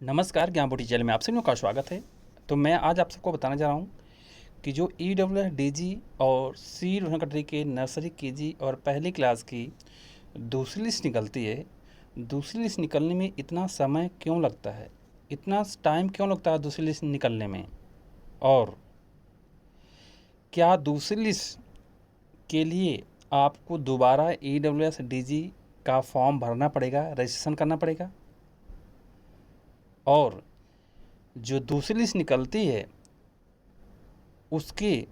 नमस्कार, ज्ञान चैनल में आप सभी लोगों का स्वागत है। तो मैं आज आप सबको बताने जा रहा हूँ कि जो ईडब्ल्यूएस डीजी और सी कैटेगरी के नर्सरी केजी और पहली क्लास की दूसरी लिस्ट निकलती है। दूसरी लिस्ट निकलने में इतना समय क्यों लगता है, इतना टाइम क्यों लगता है दूसरी लिस्ट निकलने में, और क्या दूसरी लिस्ट के लिए आपको दोबारा ईडब्ल्यूएस डीजी का फॉर्म भरना पड़ेगा, रजिस्ट्रेशन करना पड़ेगा, और जो दूसरी लिस्ट निकलती है उसके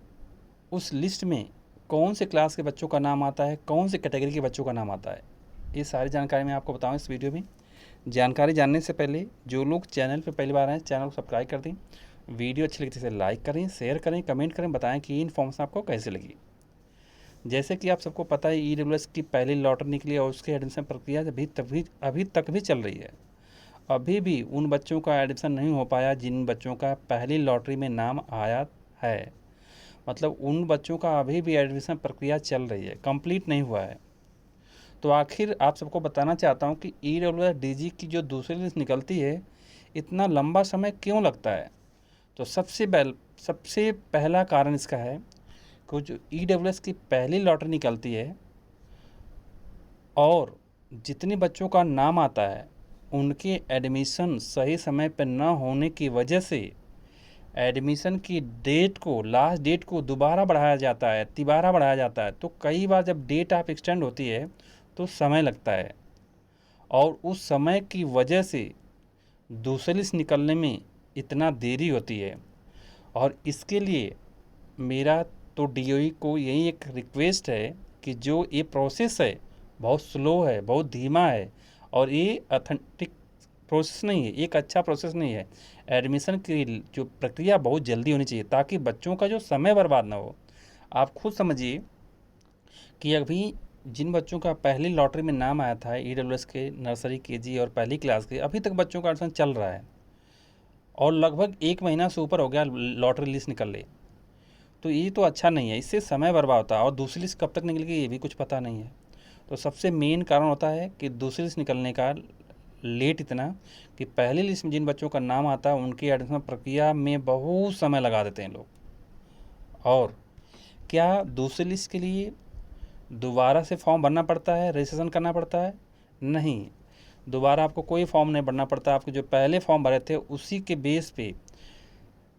उस लिस्ट में कौन से क्लास के बच्चों का नाम आता है, कौन से कैटेगरी के बच्चों का नाम आता है, ये सारी जानकारी मैं आपको बताऊं इस वीडियो में। जानकारी जानने से पहले जो लोग चैनल पर पहली बार आए चैनल को सब्सक्राइब कर दें, वीडियो अच्छी लगी तो इसे लाइक करें, शेयर करें, कमेंट करें, बताएं कि ये इन्फॉर्मेशन आपको कैसे लगी। जैसे कि आप सबको पता है ईडब्ल्यूएस की पहली लॉटरी निकली और उसकी एडमिशन प्रक्रिया अभी तक भी चल रही है। अभी भी उन बच्चों का एडमिशन नहीं हो पाया जिन बच्चों का पहली लॉटरी में नाम आया है, मतलब उन बच्चों का अभी भी एडमिशन प्रक्रिया चल रही है, कंप्लीट नहीं हुआ है। तो आखिर आप सबको बताना चाहता हूँ कि ईडब्ल्यूएस डीजी की जो दूसरी लिस्ट निकलती है इतना लंबा समय क्यों लगता है। तो सबसे पहला कारण इसका है कि जो ईडब्ल्यूएस की पहली लॉटरी निकलती है और जितने बच्चों का नाम आता है उनके एडमिशन सही समय पर न होने की वजह से एडमिशन की डेट को, लास्ट डेट को दोबारा बढ़ाया जाता है, तिबारा बढ़ाया जाता है। तो कई बार जब डेट आप एक्सटेंड होती है तो समय लगता है, और उस समय की वजह से दूसरी लिस्ट निकलने में इतना देरी होती है। और इसके लिए मेरा तो डीओई को यही एक रिक्वेस्ट है कि जो ये प्रोसेस है बहुत स्लो है, बहुत धीमा है, और ये ऑथेंटिक प्रोसेस नहीं है, एक अच्छा प्रोसेस नहीं है। एडमिशन की जो प्रक्रिया बहुत जल्दी होनी चाहिए ताकि बच्चों का जो समय बर्बाद ना हो। आप खुद समझिए कि अभी जिन बच्चों का पहली लॉटरी में नाम आया था ईडब्ल्यूएस के नर्सरी केजी और पहली क्लास के, अभी तक बच्चों का एडमिशन चल रहा है और लगभग 1 महीना से ऊपर हो गया लॉटरी लिस्ट निकल ली। तो ये तो अच्छा नहीं है, इससे समय बर्बाद होता है, और दूसरी लिस्ट कब तक निकलेगी ये भी कुछ पता नहीं है। तो सबसे मेन कारण होता है कि दूसरी लिस्ट निकलने का लेट इतना कि पहली लिस्ट में जिन बच्चों का नाम आता है उनकी एडमिशन प्रक्रिया में बहुत समय लगा देते हैं लोग। और क्या दूसरी लिस्ट के लिए दोबारा से फॉर्म भरना पड़ता है, रजिस्ट्रेशन करना पड़ता है? नहीं, दोबारा आपको कोई फॉर्म नहीं भरना पड़ता। आपके जो पहले फॉर्म भरे थे उसी के बेस पे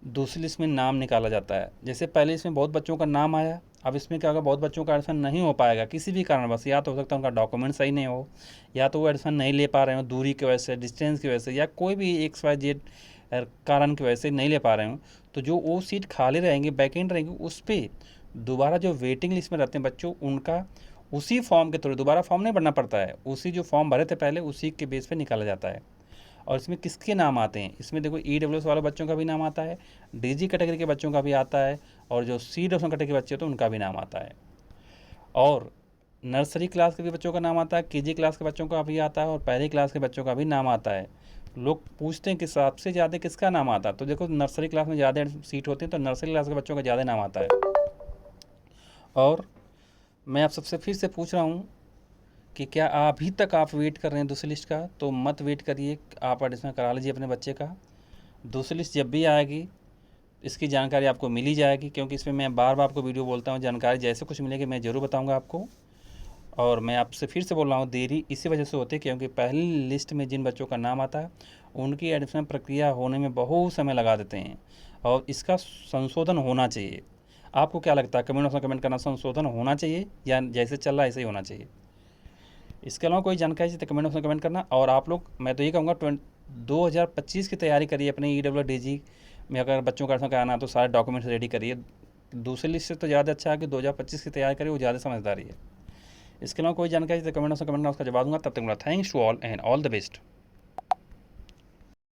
दूसरी लिस्ट में नाम निकाला जाता है। जैसे पहले इसमें बहुत बच्चों का नाम आया, अब इसमें क्या होगा, बहुत बच्चों का एडमिशन नहीं हो पाएगा किसी भी कारणवश। या तो हो सकता है उनका डॉक्यूमेंट सही नहीं हो, या तो वो एडमिशन नहीं ले पा रहे हो दूरी की वजह से, डिस्टेंस की वजह से, या कोई भी XYZ कारण की वजह से नहीं ले पा रहे हो। तो जो वो सीट खाली रहेंगी, वैकेंट रहेंगी, उस पर दोबारा जो वेटिंग लिस्ट में रहते हैं बच्चों, उनका उसी फॉर्म के थ्रू दोबारा फॉर्म नहीं भरना पड़ता है, उसी जो फॉर्म भरे थे पहले उसी के बेस पे निकाला जाता है। और इसमें किसके नाम आते हैं, इसमें देखो ईडब्ल्यूएस वाले बच्चों का भी नाम आता है, डीजी कैटेगरी के बच्चों का भी आता है, और जो CW कैटेगरी के बच्चे तो उनका भी नाम आता है, और नर्सरी क्लास के भी बच्चों का नाम आता है, केजी क्लास के बच्चों का भी आता है, और पहली क्लास के बच्चों का भी नाम आता है। लोग पूछते हैं कि सबसे ज़्यादा किसका नाम आता है, तो देखो नर्सरी क्लास में ज़्यादा सीट होती है तो नर्सरी क्लास के बच्चों का ज़्यादा नाम आता है। और मैं आप सबसे फिर से पूछ रहा हूँ कि क्या अभी तक आप वेट कर रहे हैं दूसरी लिस्ट का, तो मत वेट करिए, आप एडमिशन करा लीजिए अपने बच्चे का। दूसरी लिस्ट जब भी आएगी इसकी जानकारी आपको मिल ही जाएगी, क्योंकि इसमें मैं बार बार आपको वीडियो बोलता हूँ, जानकारी जैसे कुछ मिलेगी मैं ज़रूर बताऊँगा आपको। और मैं आपसे फिर से बोल रहा हूँ, देरी इसी वजह से होती है क्योंकि पहली लिस्ट में जिन बच्चों का नाम आता है उनकी एडमिशन प्रक्रिया होने में बहुत समय लगा देते हैं, और इसका संशोधन होना चाहिए। आपको क्या लगता है, कमेंट बॉक्स में कमेंट करना, संशोधन होना चाहिए या जैसे चल रहा है ऐसे ही होना चाहिए? इसके अलावा कोई जानकारी चाहिए तो कमेंट बॉक्स में कमेंट करना। और आप लोग, मैं तो ये कहूँगा 2025 की तैयारी करिए अपने EWDG में। अगर बच्चों का एडमिशन कराना है तो सारे डॉक्यूमेंट्स रेडी करिए। दूसरी लिस्ट से तो ज़्यादा अच्छा है कि 2025 की तैयारी करिए, वो ज़्यादा समझदारी है। इसके अलावा कोई जानकारी चाहिए तो कमेंट बॉक्स में कमेंट करना, उसका जवाब दूंगा। तब तक मेरा thanks to all and all the best.